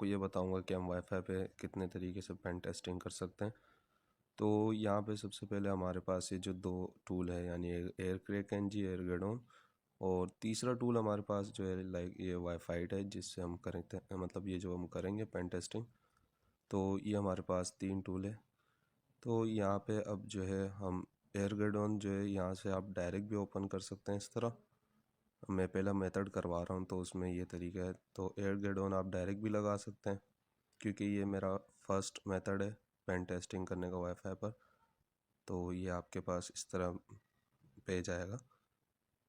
आपको ये बताऊंगा कि हम वाईफाई पे कितने तरीके से पेन टेस्टिंग कर सकते हैं। तो यहाँ पे सबसे पहले हमारे पास ये जो दो टूल है यानी एयर क्रैक एन जी, एयरगेडोन, और तीसरा टूल हमारे पास जो है लाइक ये वाईफाइट है जिससे हम करेंगे, मतलब ये जो हम करेंगे पेन टेस्टिंग। तो ये हमारे पास तीन टूल है। तो यहाँ पे अब जो है हम एयरगेडोन जो है यहाँ से आप डायरेक्ट भी ओपन कर सकते हैं इस तरह। मैं पहला मेथड करवा रहा हूँ तो उसमें ये तरीका है। तो एयरगेडोन आप डायरेक्ट भी लगा सकते हैं क्योंकि ये मेरा फर्स्ट मेथड है पेन टेस्टिंग करने का वाईफाई पर। तो ये आपके पास इस तरह पेज आएगा,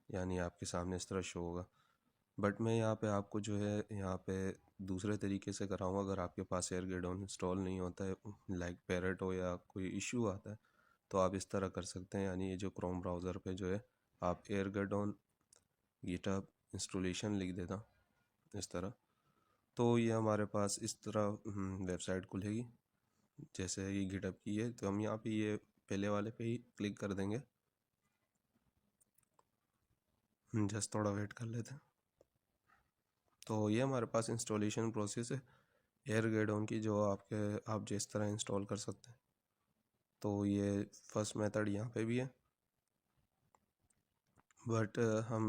यानी आपके सामने इस तरह शो होगा। बट मैं यहाँ पे आपको जो है यहाँ पे दूसरे तरीके से कराऊंगा। अगर आपके पास एयरगेडोन इंस्टॉल नहीं होता है, लाइक पैरेट हो या कोई इशू आता है, तो आप इस तरह कर सकते हैं। यानी ये जो क्रोम ब्राउज़र पे जो है आप एयरगेडोन गिटहब इंस्टॉलेशन लिख देता इस तरह। तो ये हमारे पास इस तरह वेबसाइट खुलेगी जैसे ये गिटहब की है। तो हम यहाँ पे ये पहले वाले पे ही क्लिक कर देंगे। जस्ट थोड़ा वेट कर लेते हैं। तो ये हमारे पास इंस्टॉलेशन प्रोसेस है एयरगेडोन की, जो आप जिस तरह इंस्टॉल कर सकते हैं। तो ये फर्स्ट मेथड यहाँ पे भी है, बट हम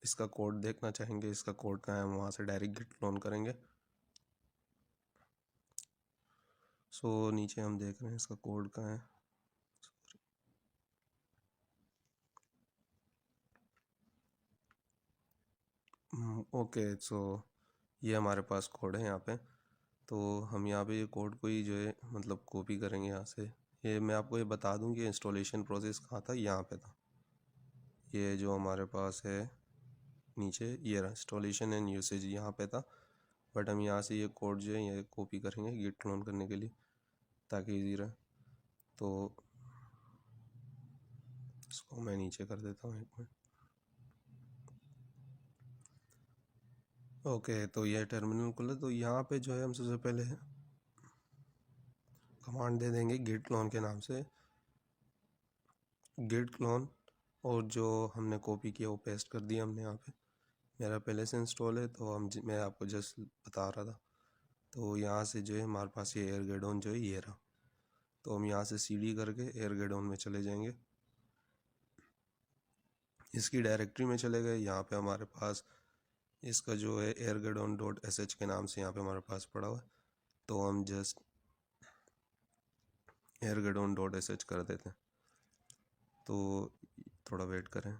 इसका कोड देखना चाहेंगे। इसका कोड कहाँ है, हम वहाँ से डायरेक्ट गिट क्लोन करेंगे। सो नीचे हम देख रहे हैं इसका कोड कहाँ है। ओके, सो ये हमारे पास कोड है यहाँ पे। तो हम यहाँ पे ये कोड को ही जो है मतलब कॉपी करेंगे यहाँ से। ये मैं आपको ये बता दूँ कि इंस्टॉलेशन प्रोसेस कहाँ था, यहाँ पे था। ये जो हमारे पास है नीचे ये रहा, इंस्टॉलेशन एंड यूसेज यहाँ पे था। बट हम यहाँ से ये कोड जो है ये कॉपी करेंगे गिट क्लोन करने के लिए ताकि ईजी रहे। तो इसको मैं नीचे कर देता हूँ, एक मिनट। ओके, तो ये टर्मिनल खुला। तो यहाँ पे जो है हम सबसे पहले कमांड दे देंगे गिट क्लोन के नाम से, गिट क्लोन। और जो हमने कॉपी किया वो पेस्ट कर दिया हमने यहाँ पे। मेरा पहले से इंस्टॉल है तो मैं आपको जस्ट बता रहा था। तो यहाँ से जो है हमारे पास ये एयरगेडोन जो है ये रहा। तो हम यहाँ से सीडी करके एयरगेडोन में चले जाएंगे, इसकी डायरेक्टरी में चले गए। यहाँ पे हमारे पास इसका जो है airgedon.sh के नाम से यहाँ पे हमारे पास पड़ा हुआ है। तो हम जस्ट airgedon.sh कर देते हैं। तो थोड़ा वेट करें।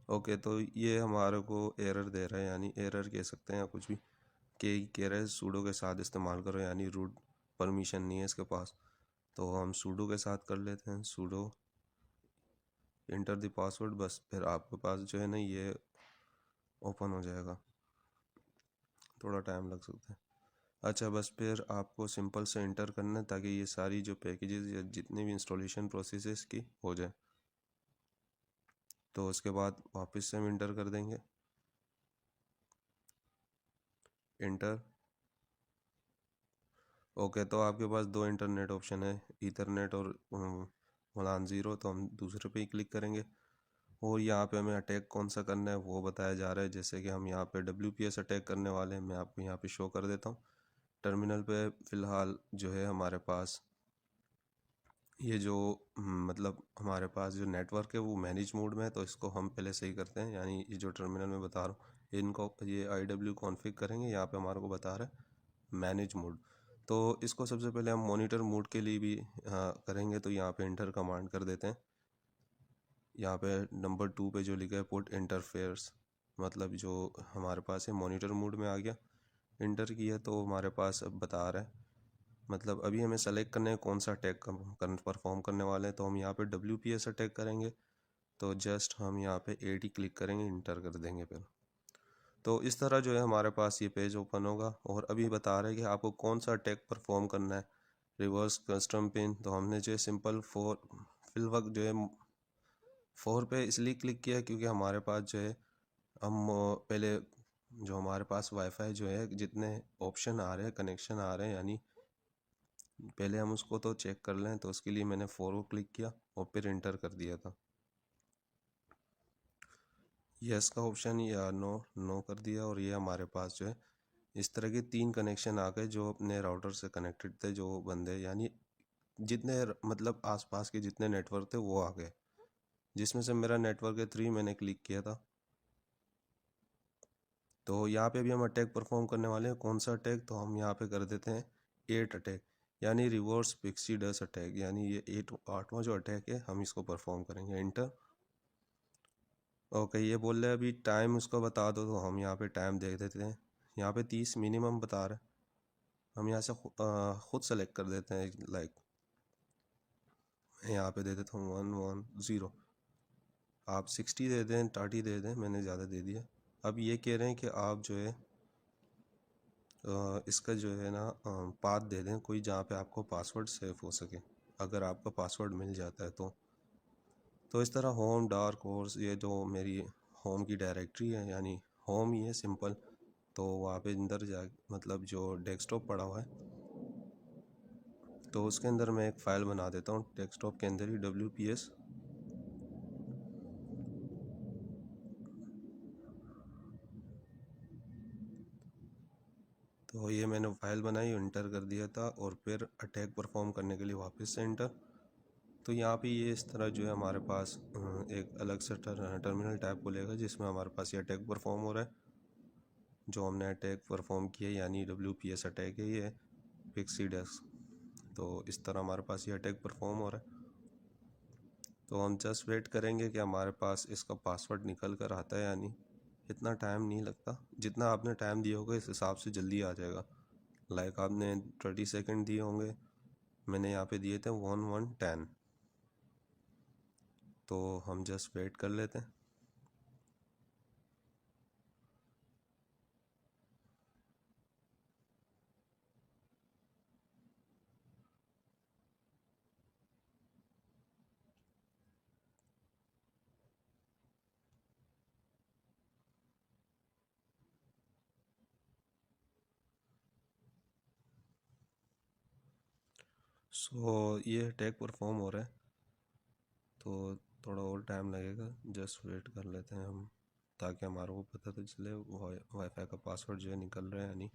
ओके, तो ये हमारे को एरर दे रहा है, यानी एरर कह सकते हैं या कुछ भी, कि कह रहे हैं सूडो के साथ इस्तेमाल करो, यानी रूट परमिशन नहीं है इसके पास। तो हम सूडो के साथ कर लेते हैं, सूडो इंटर द पासवर्ड। बस फिर आपके पास जो है ना ये ओपन हो जाएगा। थोड़ा टाइम लग सकता है। अच्छा, बस फिर आपको सिंपल से इंटर करना है ताकि ये सारी जो पैकेजेस या जितने भी इंस्टॉलेशन प्रोसेस की हो जाए। तो उसके बाद वापस से हम इंटर कर देंगे, इंटर। ओके, तो आपके पास दो इंटरनेट ऑप्शन है, ईथरनेट और WLAN 0। तो हम दूसरे पे ही क्लिक करेंगे। और यहाँ पे हमें अटैक कौन सा करना है वो बताया जा रहा है। जैसे कि हम यहाँ पे WPS अटैक करने वाले हैं। मैं आपको यहाँ पे शो कर देता हूँ। टर्मिनल पे फ़िलहाल जो है हमारे पास ये जो मतलब हमारे पास जो नेटवर्क है वो मैनेज मोड में है। तो इसको हम पहले सही करते हैं, यानी ये जो टर्मिनल में बता रहा हूँ इनको ये IW कॉन्फ़िग करेंगे। यहाँ पे हमारे को बता रहा है मैनेज मोड। तो इसको सबसे पहले हम मॉनिटर मोड के लिए भी करेंगे। तो यहाँ पे इंटर कमांड कर देते हैं। यहाँ पे नंबर 2 पे जो लिखा है पुट इंटरफेयर्स, मतलब जो हमारे पास है मॉनिटर मोड में आ गया। इंटर किया तो हमारे पास अब बता रहा है, मतलब अभी हमें सेलेक्ट करना है कौन सा अटैक परफॉर्म करने वाले हैं। तो हम यहाँ पे WPS अटैक करेंगे। तो जस्ट हम यहाँ पे 80 क्लिक करेंगे, इंटर कर देंगे फिर। तो इस तरह जो है हमारे पास ये पेज ओपन होगा। और अभी बता रहे हैं कि आपको कौन सा अटैक परफॉर्म करना है, रिवर्स कस्टम पिन। तो हमने जो है सिंपल फिल वक्त जो है 4 पे इसलिए क्लिक किया क्योंकि हमारे पास जो है हम पहले जो हमारे पास वाईफाई जो है जितने ऑप्शन आ रहे हैं, कनेक्शन आ रहे हैं, यानी पहले हम उसको तो चेक कर लें। तो उसके लिए मैंने 4 को क्लिक किया और फिर इंटर कर दिया था। यस का ऑप्शन या नो नो कर दिया और ये हमारे पास जो है इस तरह के 3 कनेक्शन आ गए जो अपने राउटर से कनेक्टेड थे, जो बंदे यानी जितने मतलब आसपास के जितने नेटवर्क थे वो आ गए, जिसमें से मेरा नेटवर्क है 3 मैंने क्लिक किया था। तो यहाँ पे भी हम अटैक परफॉर्म करने वाले हैं। कौन सा अटैक? तो हम यहाँ पे कर देते हैं 8 अटैक, यानी रिवर्स पिक्सी डस अटैक, यानी ये 8वां जो अटैक है हम इसको परफॉर्म करेंगे। इंटर। ओके, ये बोल रहे हैं अभी टाइम उसको बता दो, तो हम यहाँ पे टाइम देख देते हैं। यहाँ पे 30 मिनिमम बता रहे हैं। हम यहाँ से खुद सेलेक्ट कर देते हैं, लाइक यहाँ पे दे देता हूँ 110। आप 60 दे दें, 30 दे दें, मैंने ज़्यादा दे दिया। अब ये कह रहे हैं कि आप जो है इसका जो है ना पाथ दे दें कोई जहाँ पे आपको पासवर्ड सेव हो सके, अगर आपका पासवर्ड मिल जाता है तो इस तरह होम डार्क होर्स, ये जो मेरी होम की डायरेक्टरी है, यानी होम ही है सिंपल। तो वहाँ पे अंदर जा मतलब जो डेस्कटॉप पड़ा हुआ है, तो उसके अंदर मैं एक फ़ाइल बना देता हूँ डेस्कटॉप के अंदर ही, WPS। तो ये मैंने फाइल बनाई, इंटर कर दिया था, और फिर अटैक परफॉर्म करने के लिए वापस से इंटर। तो यहाँ पे ये इस तरह जो है हमारे पास एक अलग से टर्मिनल टैब खुलेगा जिसमें हमारे पास ये अटैक परफॉर्म हो रहा है, जो हमने अटैक परफॉर्म किया, यानी WPS अटैक है ये पिक्सी डेस्क। तो इस तरह हमारे पास ये अटैक परफॉर्म हो रहा है। तो हम जस्ट वेट करेंगे कि हमारे पास इसका पासवर्ड निकल कर आता है, यानी इतना टाइम नहीं लगता, जितना आपने टाइम दिया होगा इस हिसाब से जल्दी आ जाएगा। लाइक आपने 30 सेकेंड दिए होंगे, मैंने यहाँ पे दिए थे 1110। तो हम जस्ट वेट कर लेते हैं। ये अटैक परफॉर्म हो रहा है, तो थोड़ा और टाइम लगेगा, जस्ट वेट कर लेते हैं हम, ताकि हमारे को पता तो चले वाईफाई का पासवर्ड जो है निकल रहा है, यानी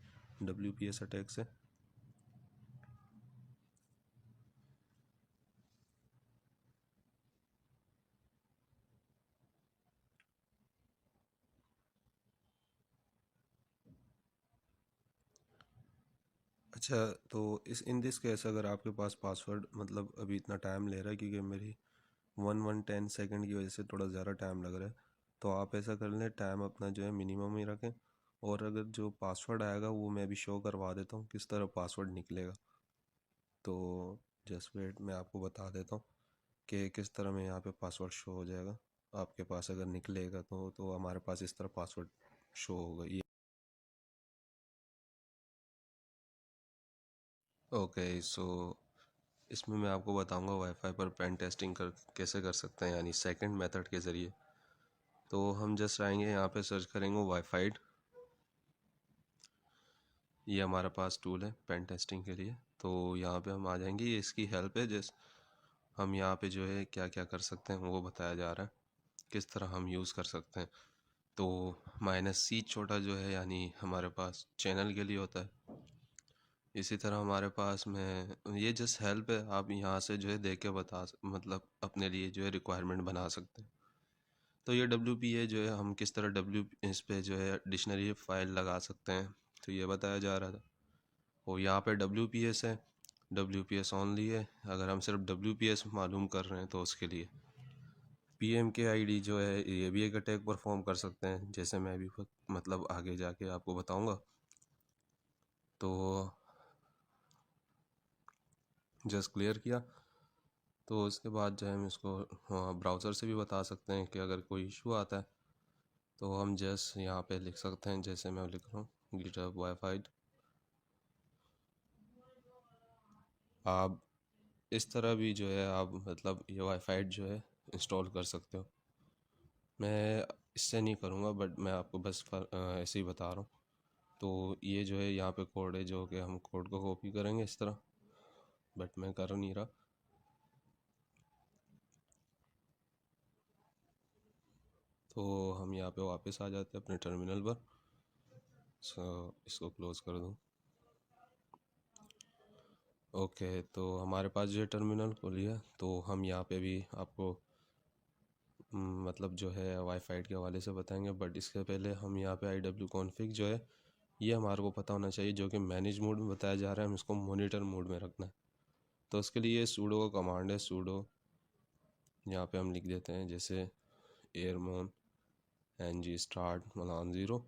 WPS अटैक से। अच्छा, तो इस इन दिस केस अगर आपके पास पासवर्ड मतलब अभी इतना टाइम ले रहा है, क्योंकि मेरी 1110 सेकेंड की वजह से थोड़ा ज़्यादा टाइम लग रहा है, तो आप ऐसा कर लें, टाइम अपना जो है मिनिमम ही रखें, और अगर जो पासवर्ड आएगा वो मैं अभी शो करवा देता हूँ किस तरह पासवर्ड निकलेगा। तो जस्ट वेट, मैं आपको बता देता हूँ कि किस तरह में यहाँ पे पासवर्ड शो हो जाएगा आपके पास, अगर निकलेगा तो हमारे पास इस तरह पासवर्ड शो होगा ये। ओके, सो इसमें मैं आपको बताऊंगा वाईफाई पर पेन टेस्टिंग कर कैसे कर सकते हैं, यानी सेकंड मेथड के ज़रिए। तो हम जस्ट आएंगे यहाँ पे, सर्च करेंगे वाईफाई। ये हमारे पास टूल है पेन टेस्टिंग के लिए। तो यहाँ पे हम आ जाएंगे, ये इसकी हेल्प है, जैसे हम यहाँ पे जो है क्या क्या कर सकते हैं वो बताया जा रहा है, किस तरह हम यूज़ कर सकते हैं। तो -C छोटा जो है, यानी हमारे पास चैनल के लिए होता है। इसी तरह हमारे पास में ये जस्ट हेल्प है, आप यहाँ से जो है देख के मतलब अपने लिए जो है रिक्वायरमेंट बना सकते हैं। तो ये WPA जो है हम किस तरह इस पे जो है डिक्शनरी फाइल लगा सकते हैं, तो ये बताया जा रहा था। और यहाँ पे WPS है, WPS ओनली है, अगर हम सिर्फ WPS मालूम कर रहे हैं तो उसके लिए PMKID जो है ये भी एक अटैक परफॉर्म कर सकते हैं, जैसे मैं अभी मतलब आगे जाके आपको बताऊंगा। तो जस्ट क्लियर किया, तो उसके बाद जो है हम इसको ब्राउज़र से भी बता सकते हैं कि अगर कोई इशू आता है, तो हम जस्ट यहाँ पे लिख सकते हैं, जैसे मैं लिख रहा हूँ गिटहब वाईफाई। आप इस तरह भी जो है आप मतलब ये वाईफाई जो है इंस्टॉल कर सकते हो। मैं इससे नहीं करूँगा, बट मैं आपको बस ऐसे ही बता रहा हूँ। तो ये जो है यहाँ पे कोड है, जो कि हम कोड को कॉपी करेंगे इस तरह, बट मैं कर नहीं रहा। तो हम यहाँ पे वापस आ जाते हैं अपने टर्मिनल पर। इसको क्लोज़ कर दूँ। ओके, तो हमारे पास जो है टर्मिनल खुल गया। तो हम यहाँ पे भी आपको मतलब जो है वाईफाई के हवाले से बताएंगे, बट इसके पहले हम यहाँ पे IW कॉन्फ़िग जो है ये हमारे को पता होना चाहिए, जो कि मैनेज मोड में बताया जा रहा है, हम इसको मॉनिटर मोड में रखना है। तो उसके लिए सूडो का कमांड है, सूडो यहाँ पे हम लिख देते हैं जैसे एयरमोन ng स्टार्ट मलान 0।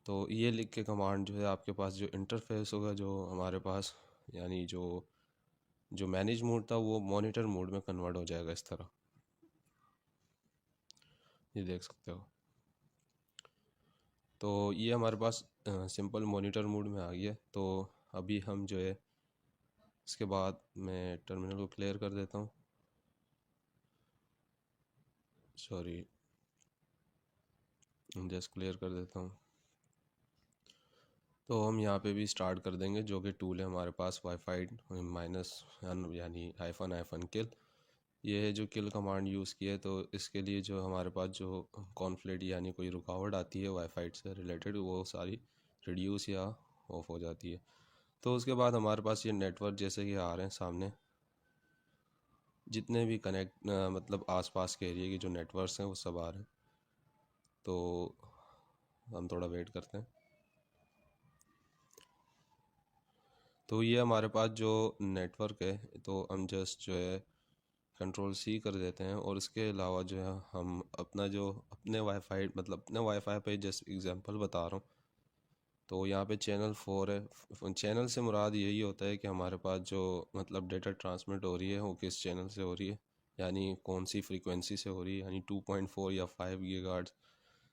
तो ये लिख के कमांड जो है आपके पास जो इंटरफेस होगा जो हमारे पास, यानी जो मैनेज मोड था वो मॉनिटर मोड में कन्वर्ट हो जाएगा इस तरह, ये देख सकते हो। तो ये हमारे पास सिंपल मॉनिटर मोड में आ गया। तो अभी हम जो है इसके बाद मैं टर्मिनल को क्लियर कर देता हूँ, सॉरी जस्ट क्लियर कर देता हूँ। तो हम यहाँ पे भी स्टार्ट कर देंगे, जो कि टूल है हमारे पास वाईफाई माइनस यानी हाइफन किल। ये है जो किल कमांड यूज़ की है। तो इसके लिए जो हमारे पास जो कॉन्फ्लिक्ट यानी कोई रुकावट आती है वाईफाई से रिलेटेड, वो सारी रिड्यूस या ऑफ हो जाती है। तो उसके बाद हमारे पास ये नेटवर्क जैसे कि आ रहे हैं सामने, जितने भी कनेक्ट मतलब आसपास के एरिया के जो नेटवर्क्स हैं वो सब आ रहे हैं। तो हम थोड़ा वेट करते हैं। तो ये हमारे पास जो नेटवर्क है, तो हम जस्ट जो है कंट्रोल C कर देते हैं, और इसके अलावा जो है हम अपना जो अपने वाईफाई मतलब अपने वाईफाई पे जस्ट एग्जांपल बता रहा हूँ। तो यहाँ पे चैनल 4 है। चैनल से मुराद यही होता है कि हमारे पास जो मतलब डेटा ट्रांसमिट हो रही है वो किस चैनल से हो रही है, यानी कौन सी फ्रीक्वेंसी से हो रही है, यानी 2.4 या 5 गीगाहर्ट्ज़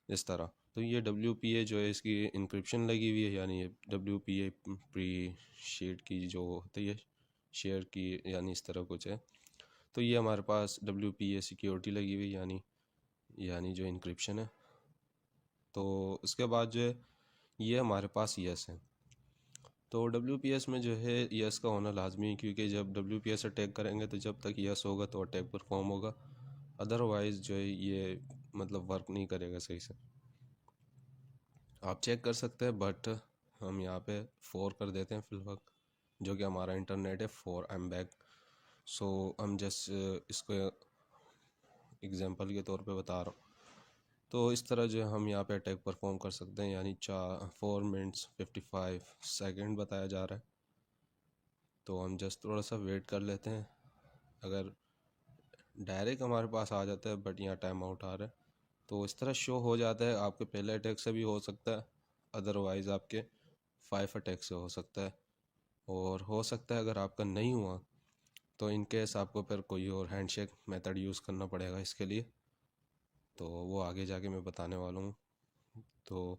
इस तरह। तो ये WPA जो है इसकी इंक्रिप्शन लगी हुई है, यानी ये WPA प्री शीट की जो होती है शेयर की, यानी इस तरह कुछ है। तो ये हमारे पास WPA सिक्योरिटी लगी हुई यानी जो इंक्रिप्शन है। तो उसके बाद जो है ये हमारे पास यस है। तो WPS में जो है यस का होना लाजमी है, क्योंकि जब WPS अटैक करेंगे तो जब तक यस होगा तो अटैक परफॉर्म होगा, अदरवाइज़ जो है ये मतलब वर्क नहीं करेगा सही से। आप चेक कर सकते हैं, बट हम यहाँ पे 4 कर देते हैं फिलहाल, जो कि हमारा इंटरनेट है 4 Mbps। सो हम जस्ट इसको एग्जांपल के तौर पे बता रहा हूँ। तो इस तरह जो है हम यहाँ पे अटैक परफॉर्म कर सकते हैं, यानी 4 मिनट्स 55 सेकंड बताया जा रहा है। तो हम जस्ट थोड़ा सा वेट कर लेते हैं। अगर डायरेक्ट हमारे पास आ जाता है, बट यहाँ टाइम आउट आ रहा है, तो इस तरह शो हो जाता है। आपके पहले अटैक से भी हो सकता है, अदरवाइज़ आपके 5 अटैक से हो सकता है, और हो सकता है अगर आपका नहीं हुआ तो इन केस आपको फिर कोई और हैंडशेक मेथड यूज़ करना पड़ेगा इसके लिए। तो वो आगे जाके मैं बताने वाला हूँ। तो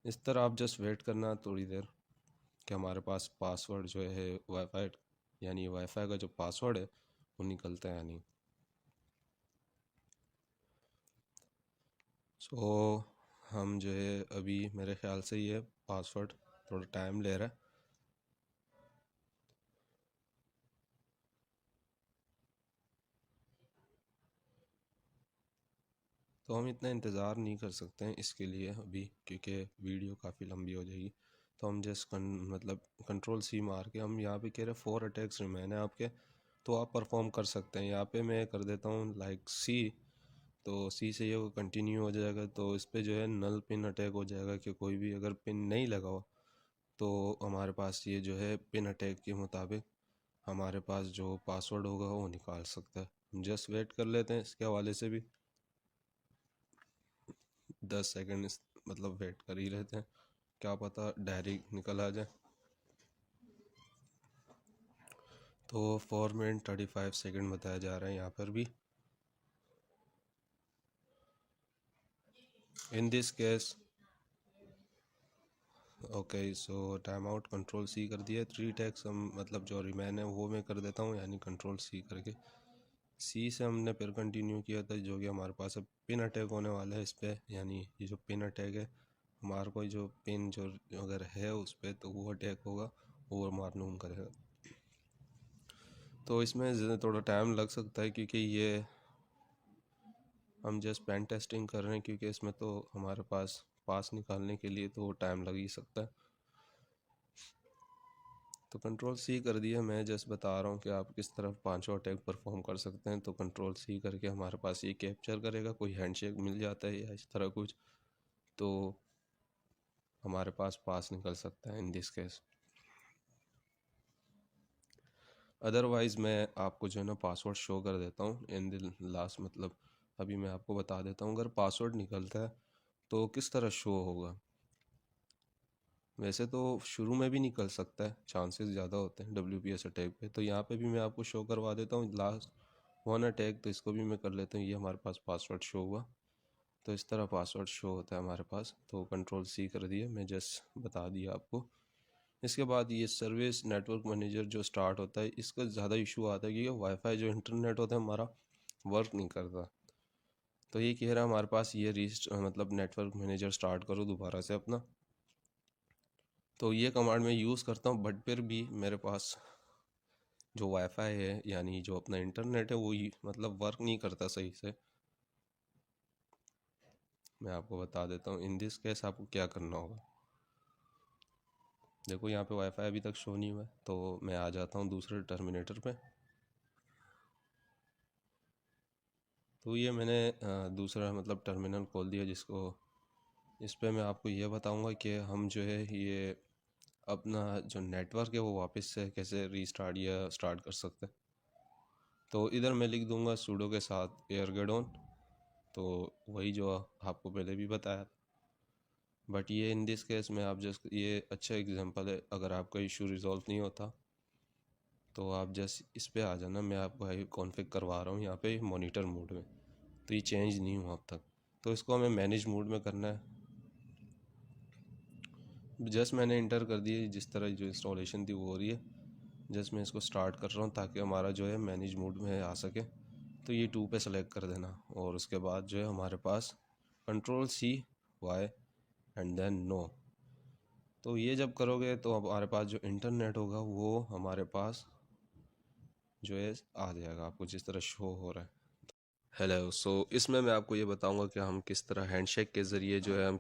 इस तरह आप जस्ट वेट करना थोड़ी देर कि हमारे पास पासवर्ड जो है वाईफाई, यानी वाईफाई का जो पासवर्ड है वो निकलता है या नहीं। सो हम जो है अभी मेरे ख्याल से ये पासवर्ड थोड़ा टाइम ले रहा है। तो हम इतना इंतज़ार नहीं कर सकते हैं इसके लिए अभी, क्योंकि वीडियो काफ़ी लंबी हो जाएगी। तो हम जस्ट मतलब कंट्रोल C मार के हम यहाँ पे कह रहे 4 अटैक्स रिमेन है आपके, तो आप परफॉर्म कर सकते हैं। यहाँ पे मैं कर देता हूँ लाइक C। तो C से ये कंटिन्यू हो जाएगा। तो इस पर जो है नल पिन अटैक हो जाएगा कि कोई भी अगर पिन नहीं लगा हो तो हमारे पास ये जो है पिन अटैक के मुताबिक हमारे पास जो पासवर्ड होगा वो निकाल सकता है। हम जस्ट वेट कर लेते हैं इसके हवाले से भी 10 सेकंड मतलब वेट कर ही रहते हैं, क्या पता डायरी निकल आ जाए। तो 4 मिनट 35 सेकंड बताया जा रहा है यहाँ पर भी। In this case okay, so time out control C कर दिया। 3 टैक्स हम मतलब जो रिमेन है वो मैं कर देता हूँ, यानी कंट्रोल C करके C से हमने फिर कंटिन्यू किया था, जो कि हमारे पास अब पिन अटैक होने वाला है इस पर। यानी ये जो पिन अटैक है हमारे को जो पिन जो अगर है उस पर तो वो अटैक होगा, वो मालूम करेगा। तो इसमें थोड़ा टाइम लग सकता है, क्योंकि ये हम जस्ट पेन टेस्टिंग कर रहे हैं, क्योंकि इसमें तो हमारे पास पास निकालने के लिए तो टाइम लग ही सकता है। तो कंट्रोल सी कर दिया। मैं जस्ट बता रहा हूँ कि आप किस तरह पांचों अटैक परफॉर्म कर सकते हैं। तो कंट्रोल सी करके हमारे पास ये कैप्चर करेगा, कोई हैंडशेक मिल जाता है या इस तरह कुछ, तो हमारे पास निकल सकता है इन दिस केस। अदरवाइज़ मैं आपको जो है ना पासवर्ड शो कर देता हूँ इन द लास्ट, मतलब अभी मैं आपको बता देता हूँ अगर पासवर्ड निकलता है तो किस तरह शो होगा। वैसे तो शुरू में भी निकल सकता है, चांसेस ज़्यादा होते हैं WPS अटैक पे। तो यहाँ पे भी मैं आपको शो करवा देता हूँ लास्ट वन अटैक, तो इसको भी मैं कर लेता हूँ। ये हमारे पास पासवर्ड शो हुआ, तो इस तरह पासवर्ड शो होता है हमारे पास। तो कंट्रोल सी कर दिया, मैं जस्ट बता दिया आपको। इसके बाद ये सर्विस नेटवर्क मैनेजर जो स्टार्ट होता है, इसका ज़्यादा इशू आता है क्योंकि वाईफाई जो इंटरनेट होता है हमारा वर्क नहीं करता। तो ये कह रहा है हमारे पास ये मतलब नेटवर्क मैनेजर स्टार्ट करो दोबारा से अपना। तो ये कमांड मैं यूज़ करता हूँ, बट फिर भी मेरे पास जो वाईफाई है यानी जो अपना इंटरनेट है वो मतलब वर्क नहीं करता सही से। मैं आपको बता देता हूँ इन दिस केस आपको क्या करना होगा। देखो यहाँ पे वाईफाई अभी तक शो नहीं हुआ है, तो मैं आ जाता हूँ दूसरे टर्मिनेटर पे। तो ये मैंने दूसरा मतलब टर्मिनल खोल दिया, जिसको इस पे मैं आपको ये बताऊंगा कि हम जो है ये अपना जो नेटवर्क है वो वापस से कैसे रीस्टार्ट या स्टार्ट कर सकते हैं। तो इधर मैं लिख दूंगा सूडो के साथ एयरगेडोन, तो वही जो आपको पहले भी बताया। बट ये इन दिस केस में आप जस्ट ये अच्छा एग्जांपल है, अगर आपका इशू रिजॉल्व नहीं होता तो आप जस्ट इस पे आ जाना। मैं आपको कॉन्फ़िग करवा रहा हूँ यहाँ पे मॉनिटर मोड में, तो ये चेंज नहीं हुआ अब तक। तो इसको हमें मैनेज मोड में करना है। जस्ट मैंने इंटर कर दिया, जिस तरह जो इंस्टॉलेशन थी वो हो रही है। जस्ट मैं इसको स्टार्ट कर रहा हूँ ताकि हमारा जो है मैनेज मोड में आ सके। तो ये 2 पे सेलेक्ट कर देना, और उसके बाद जो है हमारे पास control C Y and then no. तो ये जब करोगे तो हमारे पास जो इंटरनेट होगा वो हमारे पास जो है आ जाएगा, आपको जिस तरह शो हो रहा है। हेलो। सो इसमें मैं आपको ये बताऊंगा कि हम किस तरह हैंडशेक के ज़रिए जो है हम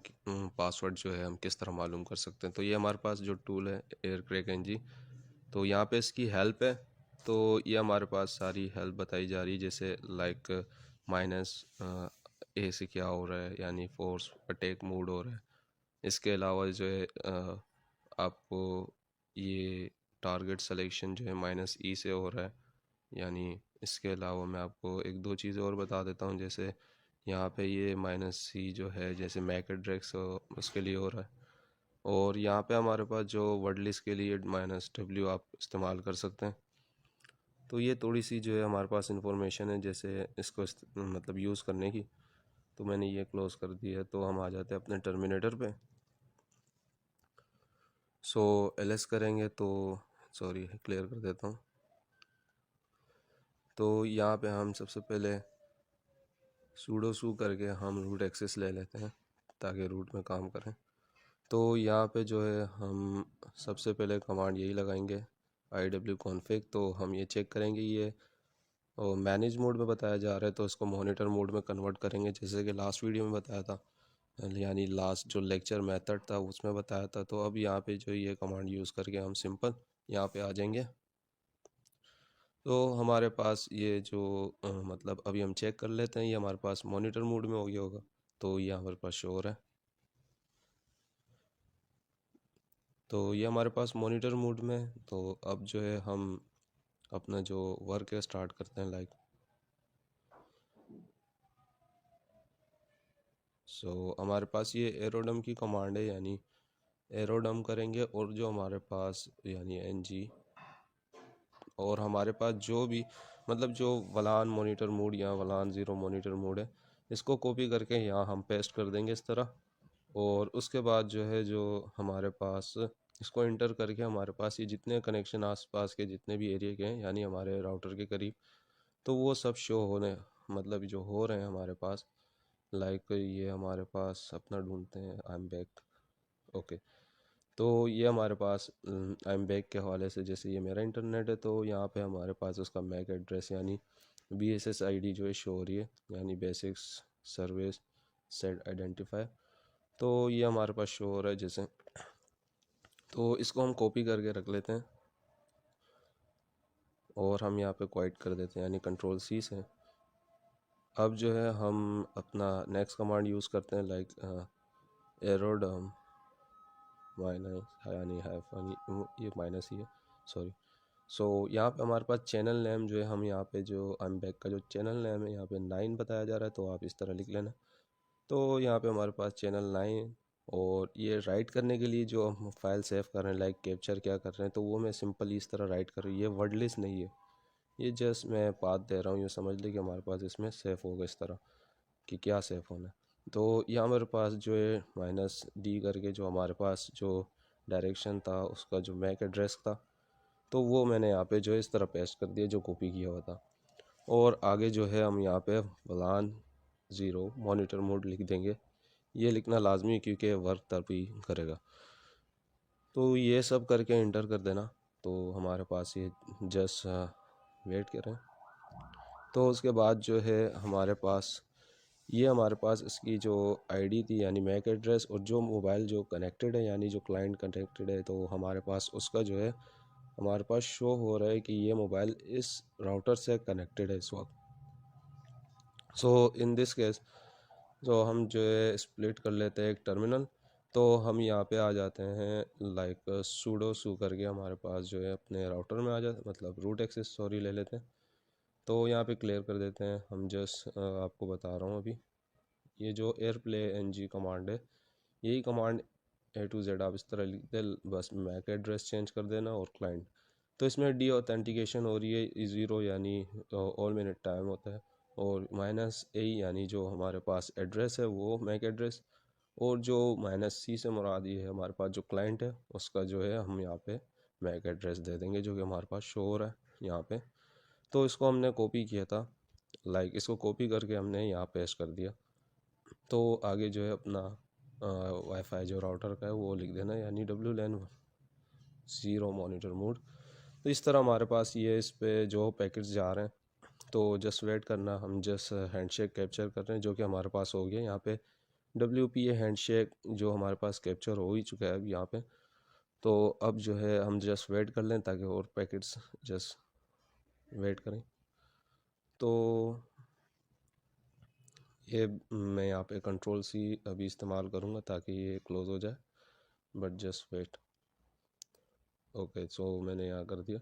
पासवर्ड जो है हम किस तरह मालूम कर सकते हैं। तो ये हमारे पास जो टूल है एयर क्रैक NG, तो यहाँ पे इसकी हेल्प है। तो ये हमारे पास सारी हेल्प बताई जा रही है, जैसे लाइक -A से क्या हो रहा है, यानी फोर्स अटैक मोड हो रहा है। इसके अलावा जो है आपको ये टारगेट सिलेक्शन जो है -E से हो रहा है। यानी इसके अलावा मैं आपको एक दो चीज़ें और बता देता हूँ, जैसे यहाँ पे ये -C जो है जैसे मैक एड्रेस उसके लिए हो रहा है। और यहाँ पे हमारे पास जो वर्ड लिस्ट के लिए -W आप इस्तेमाल कर सकते हैं। तो ये थोड़ी सी जो है हमारे पास इंफॉर्मेशन है जैसे इसको मतलब यूज़ करने की। तो मैंने ये क्लोज़ कर दिया है। तो हम आ जाते हैं अपने टर्मिनेटर पे। सो LS करेंगे तो सॉरी क्लियर कर देता हूँ। तो यहाँ पे हम सबसे पहले सूडो सू करके हम रूट एक्सेस ले लेते हैं ताकि रूट में काम करें। तो यहाँ पे जो है हम सबसे पहले कमांड यही लगाएंगे IW config। तो हम ये चेक करेंगे ये और मैनेज मोड में बताया जा रहा है तो इसको मॉनिटर मोड में कन्वर्ट करेंगे, जैसे कि लास्ट वीडियो में बताया था, यानी लास्ट जो लेक्चर मेथड था उसमें बताया था। तो अब यहाँ पे जो ये कमांड यूज़ करके हम सिंपल यहाँ पे आ जाएंगे। तो हमारे पास ये जो मतलब अभी हम चेक कर लेते हैं, ये हमारे पास मॉनिटर मोड में हो गया होगा। तो ये हमारे पास शो हो रहा है। तो ये हमारे पास मॉनिटर मोड में है। तो अब जो है हम अपना जो वर्क है स्टार्ट करते हैं लाइक हमारे पास ये एरोडम की कमांड है, यानी एरोडम करेंगे और जो हमारे पास यानी NG, और हमारे पास जो भी मतलब जो वलान मॉनिटर मोड या वलान ज़ीरो मॉनिटर मोड है, इसको कॉपी करके यहाँ हम पेस्ट कर देंगे इस तरह। और उसके बाद जो है जो हमारे पास इसको इंटर करके हमारे पास ये जितने कनेक्शन आसपास के जितने भी एरिया के हैं यानी हमारे राउटर के करीब, तो वो सब शो होने मतलब जो हो रहे हैं हमारे पास। लाइक ये हमारे पास अपना ढूंढते हैं, आई एम बैक। ओके। तो ये हमारे पास आई एम बैक के हवाले से, जैसे ये मेरा इंटरनेट है तो यहाँ पे हमारे पास उसका मैक एड्रेस यानी BSS ID जो है शो हो रही है, यानी बेसिक्स सर्विस सेट आइडेंटिफाई। तो ये हमारे पास शो हो रहा है जैसे, तो इसको हम कॉपी करके रख लेते हैं और हम यहाँ पे क्वाइट कर देते हैं, यानी कंट्रोल सी से। अब जो है हम अपना नेक्स्ट कमांड यूज़ करते हैं, लाइक एरोडम माइनस, यानी ये माइनस ही है, सॉरी। सो यहाँ पे हमारे पास चैनल नेम जो है, हम यहाँ पे जो बैक का जो चैनल नेम है यहाँ पे 9 बताया जा रहा है, तो आप इस तरह लिख लेना। तो यहाँ पे हमारे पास चैनल 9, और ये राइट करने के लिए जो हम फाइल सेव कर रहे हैं, लाइक कैप्चर क्या कर रहे हैं, तो वो मैं सिंपली इस तरह राइट कर रही हूँ। ये वर्ड लिस्ट नहीं है, ये जस्ट मैं पाथ दे रहा हूँ, ये समझ ली कि हमारे पास इसमें सेव होगा इस तरह कि क्या सेव होना है। तो यहाँ मेरे पास जो है -d करके जो हमारे पास जो डायरेक्शन था उसका जो मैक एड्रेस था, तो वो मैंने यहाँ पे जो है इस तरह पेस्ट कर दिया जो कॉपी किया हुआ था। और आगे जो है हम यहाँ पे WLAN 0 मॉनिटर मोड लिख देंगे, ये लिखना लाजमी है क्योंकि वर्क तभी करेगा। तो ये सब करके इंटर कर देना, तो हमारे पास ये जस्ट वेट करें। तो उसके बाद जो है हमारे पास इसकी जो आईडी थी, यानी मैक एड्रेस, और जो मोबाइल जो कनेक्टेड है, यानी जो क्लाइंट कनेक्टेड है, तो हमारे पास उसका जो है हमारे पास शो हो रहा है कि ये मोबाइल इस राउटर से कनेक्टेड है इस वक्त। सो इन दिस केस जो हम जो है स्प्लिट कर लेते हैं एक टर्मिनल, तो हम यहाँ पे आ जाते हैं लाइक सूडो सू करके, हमारे पास जो है अपने राउटर में आ जाते, मतलब रूट एक्सेस सॉरी ले लेते हैं। तो यहाँ पे क्लियर कर देते हैं, हम जस्ट आपको बता रहा हूँ अभी, ये जो एयरप्ले ng कमांड है, यही कमांड A to Z आप इस तरह लिख दे, बस मैक एड्रेस चेंज कर देना और क्लाइंट। तो इसमें डी ऑथेंटिकेशन हो रही है, 0 यानी ऑल मिनट टाइम होता है, और -a यानी जो हमारे पास एड्रेस है वो मैक एड्रेस, और जो -c से मुराद ये है हमारे पास जो क्लाइंट है उसका जो है हम यहाँ पे मैक एड्रेस दे देंगे जो कि हमारे पास शो हो रहा है यहाँ पे। तो इसको हमने कॉपी किया था, लाइक इसको कॉपी करके हमने यहाँ पेस्ट कर दिया। तो आगे जो है अपना वाईफाई जो राउटर का है वो लिख देना, यानी WLAN 0 मॉनिटर मोड। तो इस तरह हमारे पास ये इस पे जो पैकेट्स जा रहे हैं, तो जस्ट वेट करना, हम जस्ट हैंडशेक कैप्चर कर रहे हैं जो कि हमारे पास हो गया यहाँ पे। WPA हैंडशेक जो हमारे पास कैप्चर हो ही चुका है अब यहाँ पे। तो अब जो है हम जस्ट वेट कर लें ताकि और पैकेट्स जस्ट वेट करें। तो ये मैं यहाँ पे कंट्रोल C अभी इस्तेमाल करूँगा ताकि ये क्लोज़ हो जाए, बट जस्ट वेट। ओके, सो मैंने यहाँ कर दिया,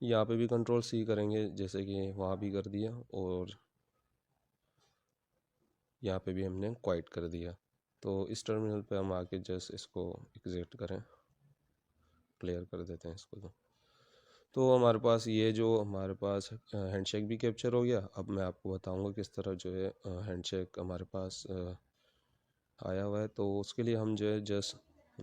यहाँ पे भी कंट्रोल C करेंगे जैसे कि वहाँ भी कर दिया, और यहाँ पे भी हमने क्वाइट कर दिया। तो इस टर्मिनल पे हम आके जस्ट इसको एग्जिट करें, क्लियर कर देते हैं इसको। तो हमारे पास ये जो हमारे पास हैंडशेक भी कैप्चर हो गया। अब मैं आपको बताऊंगा किस तरह जो है हैंडशेक हमारे पास आया हुआ है। तो उसके लिए हम जो है जस्ट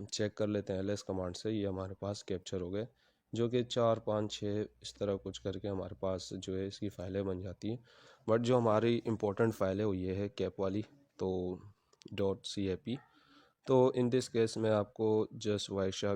चेक कर लेते हैं ls कमांड से, ये हमारे पास कैप्चर हो गए, जो कि 4 5 6 इस तरह कुछ करके हमारे पास जो है इसकी फ़ाइलें बन जाती हैं। बट जो हमारी इम्पोर्टेंट फ़ाइल है वो ये है कैप वाली, तो .cap। तो इन दिस केस में आपको जस्ट वाइशाख